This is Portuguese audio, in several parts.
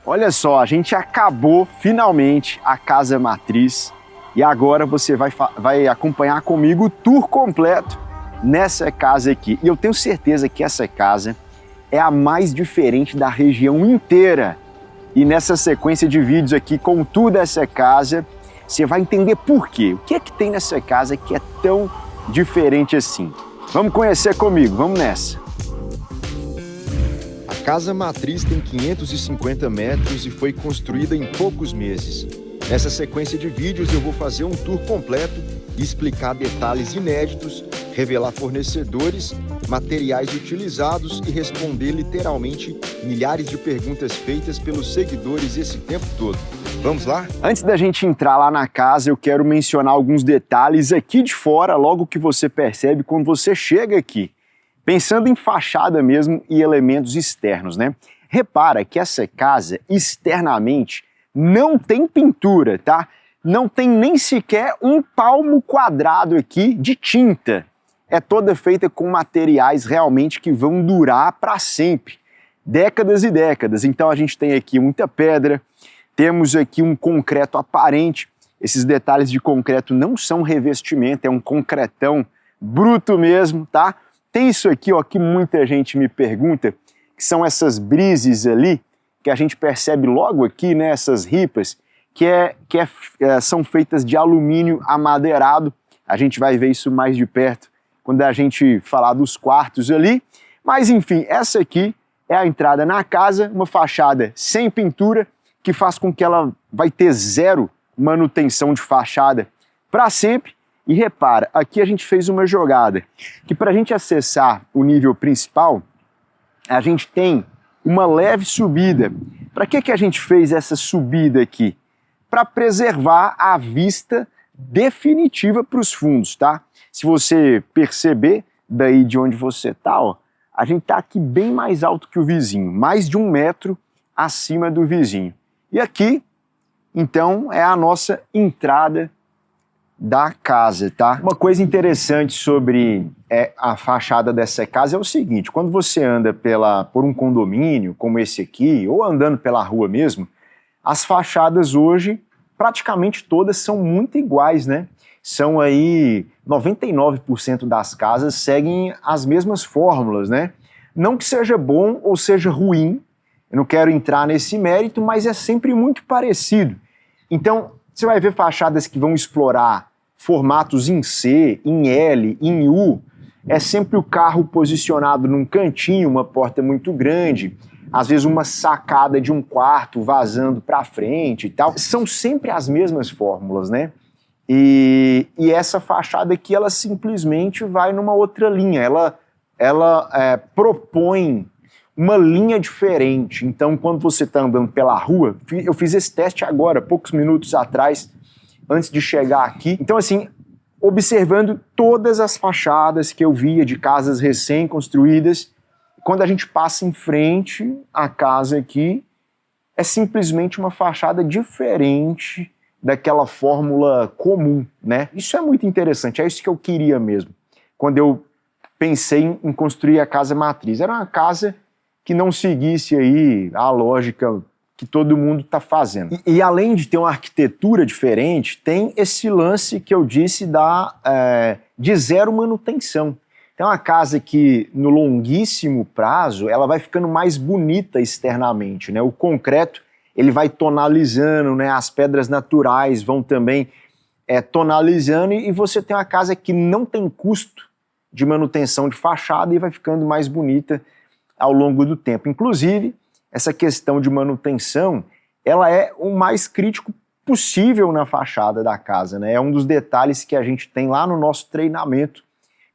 Olha só, a gente acabou finalmente a casa matriz e agora você vai acompanhar comigo o tour completo nessa casa aqui. E eu tenho certeza que essa casa é a mais diferente da região inteira. E nessa sequência de vídeos aqui com o tour dessa casa, você vai entender por quê. O que é que tem nessa casa que é tão diferente assim? Vamos conhecer comigo, vamos nessa! A casa matriz tem 550 metros e foi construída em poucos meses. Nessa sequência de vídeos eu vou fazer um tour completo e explicar detalhes inéditos, revelar fornecedores, materiais utilizados e responder literalmente milhares de perguntas feitas pelos seguidores esse tempo todo. Vamos lá? Antes da gente entrar lá na casa, eu quero mencionar alguns detalhes aqui de fora, logo que você percebe quando você chega aqui. Pensando em fachada mesmo e elementos externos, né? Repara que essa casa, externamente, não tem pintura, tá? Não tem nem sequer um palmo quadrado aqui de tinta. É toda feita com materiais realmente que vão durar para sempre, décadas e décadas. Então a gente tem aqui muita pedra, temos aqui um concreto aparente. Esses detalhes de concreto não são revestimento, é um concretão bruto mesmo, tá? Tem isso aqui, ó, que muita gente me pergunta, que são essas brises ali, que a gente percebe logo aqui, né, essas ripas, são feitas de alumínio amadeirado. A gente vai ver isso mais de perto quando a gente falar dos quartos ali. Mas enfim, essa aqui é a entrada na casa, uma fachada sem pintura, que faz com que ela vai ter zero manutenção de fachada para sempre. E repara, aqui a gente fez uma jogada, que para a gente acessar o nível principal, a gente tem uma leve subida. Para que a gente fez essa subida aqui? Para preservar a vista definitiva para os fundos, tá? Se você perceber daí de onde você está, ó, a gente está aqui bem mais alto que o vizinho, mais de 1 metro acima do vizinho. E aqui, então, é a nossa entrada da casa, tá? Uma coisa interessante sobre a fachada dessa casa é o seguinte: quando você anda por um condomínio como esse aqui, ou andando pela rua mesmo, as fachadas hoje, praticamente todas são muito iguais, né? São aí 99% das casas seguem as mesmas fórmulas, né? Não que seja bom ou seja ruim, eu não quero entrar nesse mérito, mas é sempre muito parecido. Então, você vai ver fachadas que vão explorar formatos em C, em L, em U, é sempre o carro posicionado num cantinho, uma porta muito grande, às vezes uma sacada de um quarto vazando para frente e tal. São sempre as mesmas fórmulas, né? E essa fachada aqui, ela simplesmente vai numa outra linha, ela propõe uma linha diferente. Então, quando você está andando pela rua, eu fiz esse teste agora, poucos minutos atrás, antes de chegar aqui. Então, assim, observando todas as fachadas que eu via de casas recém-construídas, quando a gente passa em frente à casa aqui, é simplesmente uma fachada diferente daquela fórmula comum, né? Isso é muito interessante, é isso que eu queria mesmo, quando eu pensei em construir a casa matriz. Era uma casa que não seguisse aí a lógica que todo mundo está fazendo. E além de ter uma arquitetura diferente, tem esse lance que eu disse de zero manutenção. Então, uma casa que no longuíssimo prazo, ela vai ficando mais bonita externamente, né? O concreto, ele vai tonalizando, né? As pedras naturais vão também tonalizando, e você tem uma casa que não tem custo de manutenção de fachada e vai ficando mais bonita ao longo do tempo. Inclusive, essa questão de manutenção, ela é o mais crítico possível na fachada da casa, né? É um dos detalhes que a gente tem lá no nosso treinamento,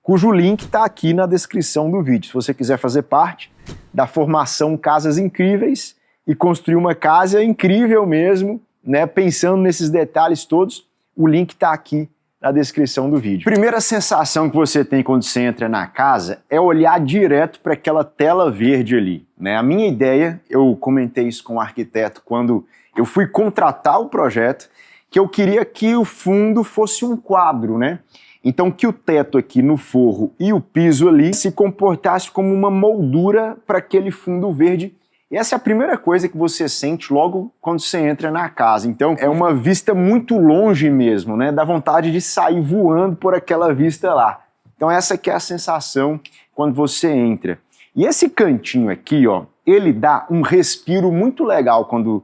cujo link está aqui na descrição do vídeo. Se você quiser fazer parte da formação Casas Incríveis e construir uma casa incrível mesmo, né? Pensando nesses detalhes todos, o link está aqui na descrição do vídeo. Primeira sensação que você tem quando você entra na casa é olhar direto para aquela tela verde ali, né? A minha ideia, eu comentei isso com o arquiteto quando eu fui contratar o projeto, que eu queria que o fundo fosse um quadro, né? Então que o teto aqui no forro e o piso ali se comportasse como uma moldura para aquele fundo verde E essa é a primeira coisa que você sente logo quando você entra na casa. Então é uma vista muito longe mesmo, né? Dá vontade de sair voando por aquela vista lá. Então essa que é a sensação quando você entra. E esse cantinho aqui, ó, ele dá um respiro muito legal quando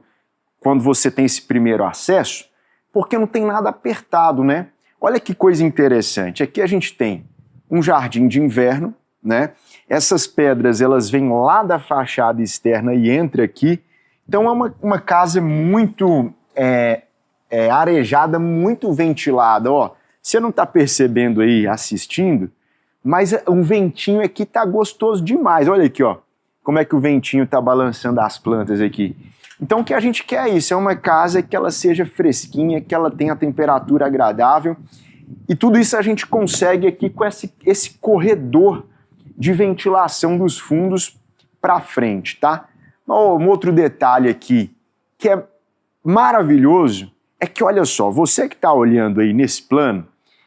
você tem esse primeiro acesso, porque não tem nada apertado, né? Olha que coisa interessante. Aqui a gente tem um jardim de inverno, né? Essas pedras, elas vêm lá da fachada externa e entram aqui. Então é uma casa muito arejada, muito ventilada. Ó, você não está percebendo aí, assistindo, mas um ventinho aqui tá gostoso demais. Olha aqui, ó, como é que o ventinho tá balançando as plantas aqui. Então o que a gente quer é isso, é uma casa que ela seja fresquinha, que ela tenha a temperatura agradável. E tudo isso a gente consegue aqui com esse corredor de ventilação dos fundos para frente, tá? Um outro detalhe aqui que é maravilhoso é que, olha só, você que está olhando aí nesse plano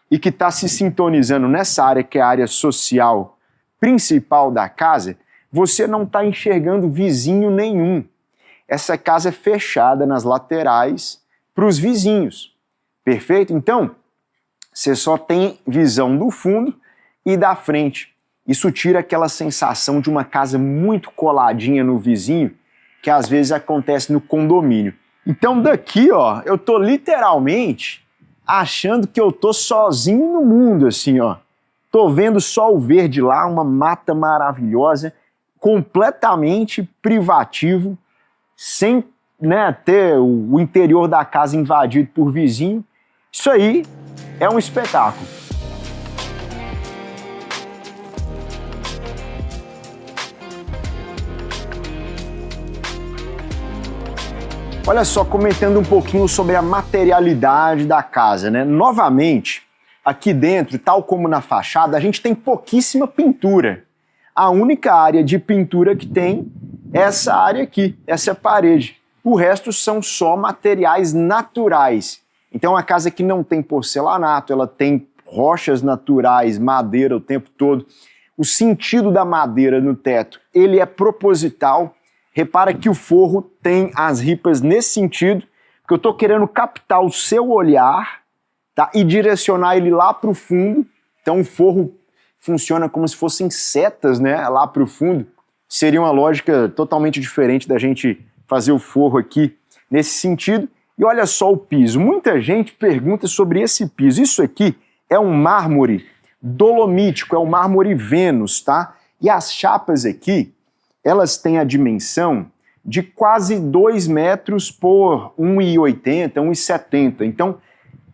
e que está se sintonizando nessa área que é a área social principal da casa, você não está enxergando vizinho nenhum. Essa casa é fechada nas laterais para os vizinhos, perfeito? Então, você só tem visão do fundo e da frente. Isso tira aquela sensação de uma casa muito coladinha no vizinho, que às vezes acontece no condomínio. Então daqui, ó, eu tô literalmente achando que eu tô sozinho no mundo, assim, ó. Tô vendo só o verde lá, uma mata maravilhosa, completamente privativo, sem, né, ter o interior da casa invadido por vizinho. Isso aí é um espetáculo. Olha só, comentando um pouquinho sobre a materialidade da casa, né? Novamente, aqui dentro, tal como na fachada, a gente tem pouquíssima pintura. A única área de pintura que tem é essa área aqui, essa parede. O resto são só materiais naturais. Então a casa que não tem porcelanato, ela tem rochas naturais, madeira o tempo todo. O sentido da madeira no teto, ele é proposital. Repara que o forro tem as ripas nesse sentido, porque eu estou querendo captar o seu olhar, tá? E direcionar ele lá para o fundo. Então o forro funciona como se fossem setas, né? Lá para o fundo. Seria uma lógica totalmente diferente da gente fazer o forro aqui nesse sentido. E olha só o piso. Muita gente pergunta sobre esse piso. Isso aqui é um mármore dolomítico, é um mármore Vênus, tá? E as chapas aqui, elas têm a dimensão de quase 2 metros por 1,80, 1,70. Então,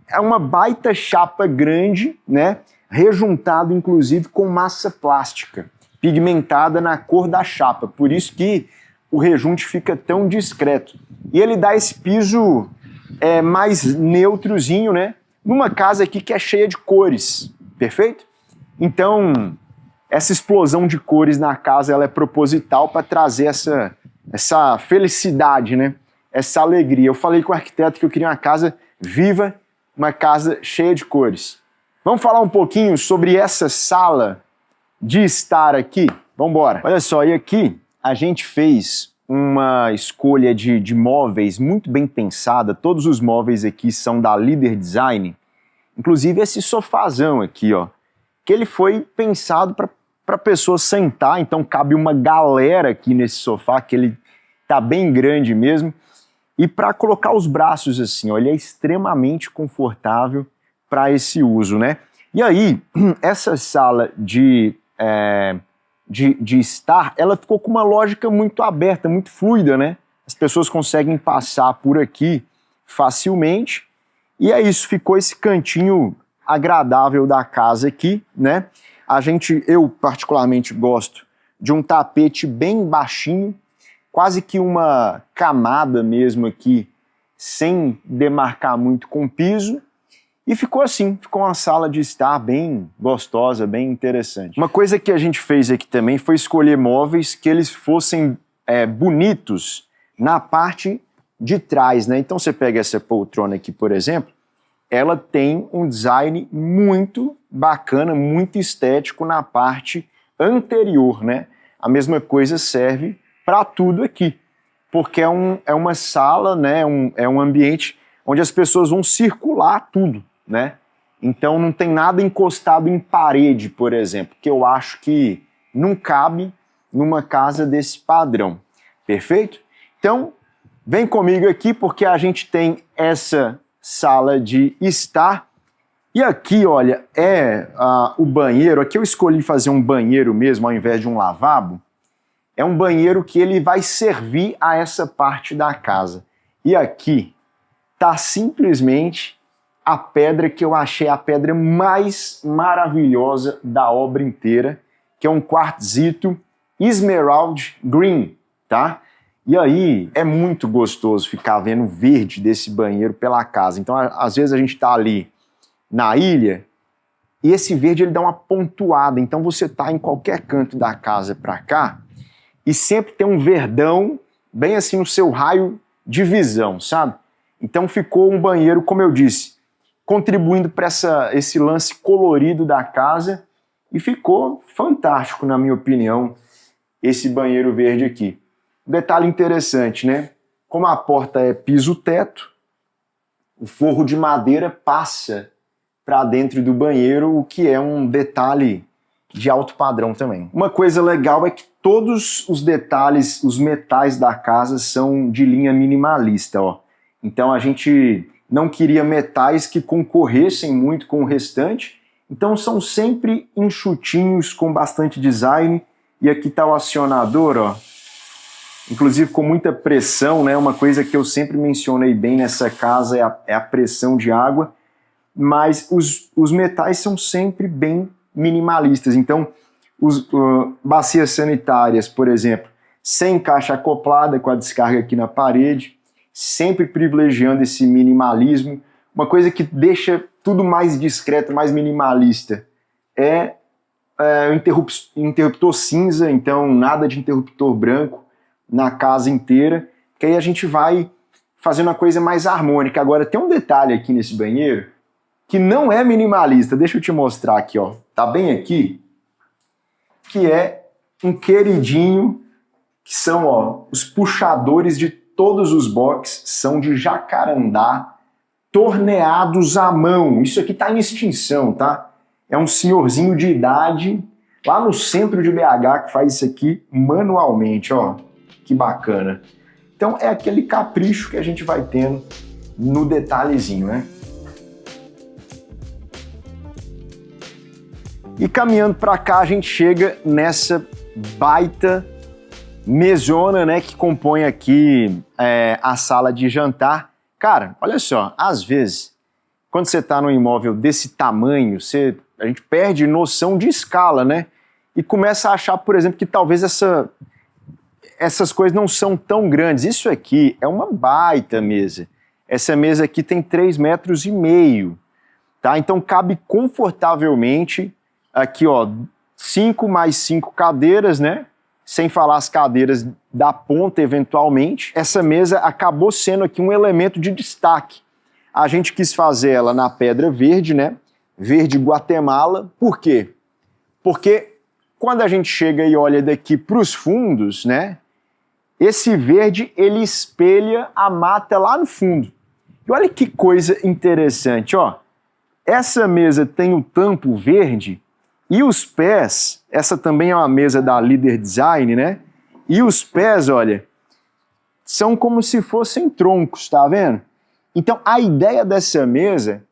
é uma baita chapa grande, né? Rejuntado, inclusive, com massa plástica, pigmentada na cor da chapa. Por isso que o rejunte fica tão discreto. E ele dá esse piso mais neutrozinho, né? Numa casa aqui que é cheia de cores, perfeito? Então, essa explosão de cores na casa, ela é proposital para trazer essa felicidade, né? Essa alegria. Eu falei com o arquiteto que eu queria uma casa viva, uma casa cheia de cores. Vamos falar um pouquinho sobre essa sala de estar aqui? Vamos embora. Olha só, e aqui a gente fez uma escolha de móveis muito bem pensada. Todos os móveis aqui são da Líder Design. Inclusive esse sofazão aqui, ó, que ele foi pensado para a pessoa sentar, então cabe uma galera aqui nesse sofá, que ele tá bem grande mesmo, e para colocar os braços assim, ó, ele é extremamente confortável para esse uso, né? E aí, essa sala de estar, ela ficou com uma lógica muito aberta, muito fluida, né? As pessoas conseguem passar por aqui facilmente, e é isso, ficou esse cantinho agradável da casa aqui, né? Eu particularmente gosto de um tapete bem baixinho, quase que uma camada mesmo aqui, sem demarcar muito com o piso, e ficou assim, ficou uma sala de estar bem gostosa, bem interessante. Uma coisa que a gente fez aqui também foi escolher móveis que eles fossem bonitos na parte de trás, né? Então você pega essa poltrona aqui, por exemplo, ela tem um design muito bacana, muito estético na parte anterior, né? A mesma coisa serve para tudo aqui, porque é uma sala, né, é um ambiente onde as pessoas vão circular tudo, né? Então não tem nada encostado em parede, por exemplo, que eu acho que não cabe numa casa desse padrão, perfeito? Então, vem comigo aqui porque a gente tem essa sala de estar. E aqui, olha, o banheiro. Aqui eu escolhi fazer um banheiro mesmo ao invés de um lavabo. É um banheiro que ele vai servir a essa parte da casa. E aqui tá simplesmente a pedra que eu achei a pedra mais maravilhosa da obra inteira, que é um quartzito Emerald Green, tá? E aí é muito gostoso ficar vendo o verde desse banheiro pela casa. Então, às vezes a gente tá ali na ilha e esse verde ele dá uma pontuada. Então você tá em qualquer canto da casa pra cá e sempre tem um verdão bem assim no seu raio de visão, sabe? Então ficou um banheiro, como eu disse, contribuindo para esse lance colorido da casa e ficou fantástico, na minha opinião, esse banheiro verde aqui. Detalhe interessante, né? Como a porta é piso-teto, o forro de madeira passa para dentro do banheiro, o que é um detalhe de alto padrão também. Uma coisa legal é que todos os detalhes, os metais da casa são de linha minimalista, ó. Então a gente não queria metais que concorressem muito com o restante, então são sempre enxutinhos, com bastante design. E aqui está o acionador, ó. Inclusive com muita pressão, né? Uma coisa que eu sempre mencionei bem nessa casa é a pressão de água, mas os metais são sempre bem minimalistas. Então, bacias sanitárias, por exemplo, sem caixa acoplada, com a descarga aqui na parede, sempre privilegiando esse minimalismo. Uma coisa que deixa tudo mais discreto, mais minimalista, é interruptor cinza, então nada de interruptor branco na casa inteira, que aí a gente vai fazendo uma coisa mais harmônica. Agora, tem um detalhe aqui nesse banheiro que não é minimalista, deixa eu te mostrar aqui, ó, tá bem aqui, que é um queridinho, que são, ó, os puxadores de todos os boxes, são de jacarandá, torneados à mão. Isso aqui tá em extinção, tá? É um senhorzinho de idade, lá no centro de BH, que faz isso aqui manualmente, ó. Que bacana. Então é aquele capricho que a gente vai tendo no detalhezinho, né? E caminhando para cá, a gente chega nessa baita mesona, né, que compõe aqui a sala de jantar. Cara, olha só, às vezes, quando você está num imóvel desse tamanho, a gente perde noção de escala, né? E começa a achar, por exemplo, que talvez essas coisas não são tão grandes. Isso aqui é uma baita mesa. Essa mesa aqui tem 3,5 metros, tá? Então cabe confortavelmente aqui, ó, 5 mais 5 cadeiras, né? Sem falar as cadeiras da ponta, eventualmente. Essa mesa acabou sendo aqui um elemento de destaque. A gente quis fazer ela na pedra verde, né? Verde Guatemala. Por quê? Porque quando a gente chega e olha daqui para os fundos, né? Esse verde, ele espelha a mata lá no fundo. E olha que coisa interessante, ó. Essa mesa tem o tampo verde e os pés, essa também é uma mesa da Líder Design, né? E os pés, olha, são como se fossem troncos, tá vendo? Então a ideia dessa mesa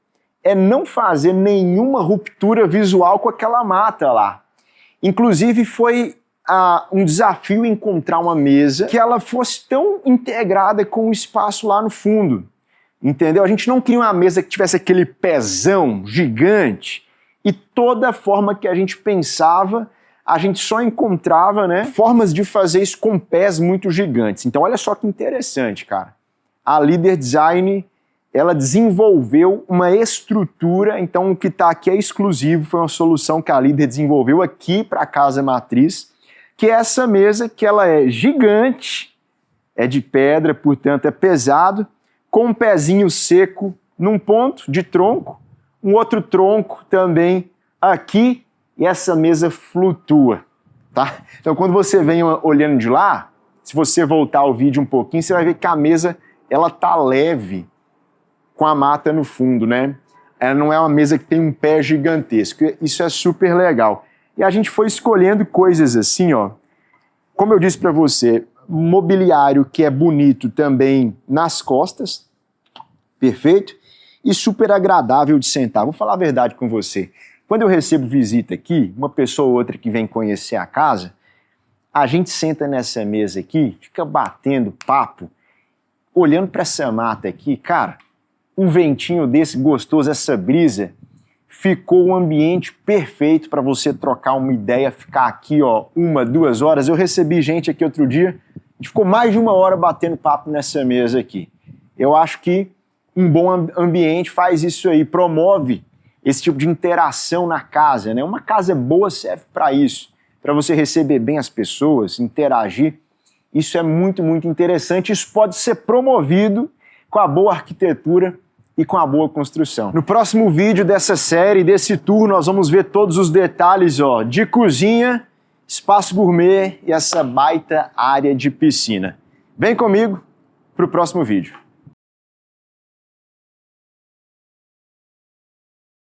é não fazer nenhuma ruptura visual com aquela mata lá. Inclusive foi um desafio encontrar uma mesa que ela fosse tão integrada com o espaço lá no fundo, entendeu? A gente não queria uma mesa que tivesse aquele pezão gigante e toda a forma que a gente pensava, a gente só encontrava, né, formas de fazer isso com pés muito gigantes. Então olha só que interessante, cara. A Líder Design, ela desenvolveu uma estrutura, então o que está aqui é exclusivo, foi uma solução que a Líder desenvolveu aqui para a casa matriz, que é essa mesa que ela é gigante, é de pedra, portanto é pesado, com um pezinho seco num ponto de tronco, um outro tronco também aqui, e essa mesa flutua, tá? Então quando você vem olhando de lá, Se você voltar o vídeo um pouquinho, você vai ver que a mesa ela tá leve com a mata no fundo, né? Ela não é uma mesa que tem um pé gigantesco. Isso é super legal. E a gente foi escolhendo coisas assim, ó. Como eu disse para você, mobiliário que é bonito também nas costas, perfeito? E super agradável de sentar. Vou falar a verdade com você. Quando eu recebo visita aqui, uma pessoa ou outra que vem conhecer a casa, a gente senta nessa mesa aqui, fica batendo papo, olhando para essa mata aqui, cara, um ventinho desse gostoso, essa brisa, ficou um ambiente perfeito para você trocar uma ideia, ficar aqui, ó, 1, 2 horas. Eu recebi gente aqui outro dia, a gente ficou mais de 1 hora batendo papo nessa mesa aqui. Eu acho que um bom ambiente faz isso aí, promove esse tipo de interação na casa, né? Uma casa boa serve para isso, para você receber bem as pessoas, interagir. Isso é muito, muito interessante. Isso pode ser promovido com a boa arquitetura e com a boa construção. No próximo vídeo dessa série, desse tour, nós vamos ver todos os detalhes, ó, de cozinha, espaço gourmet e essa baita área de piscina. Vem comigo para o próximo vídeo.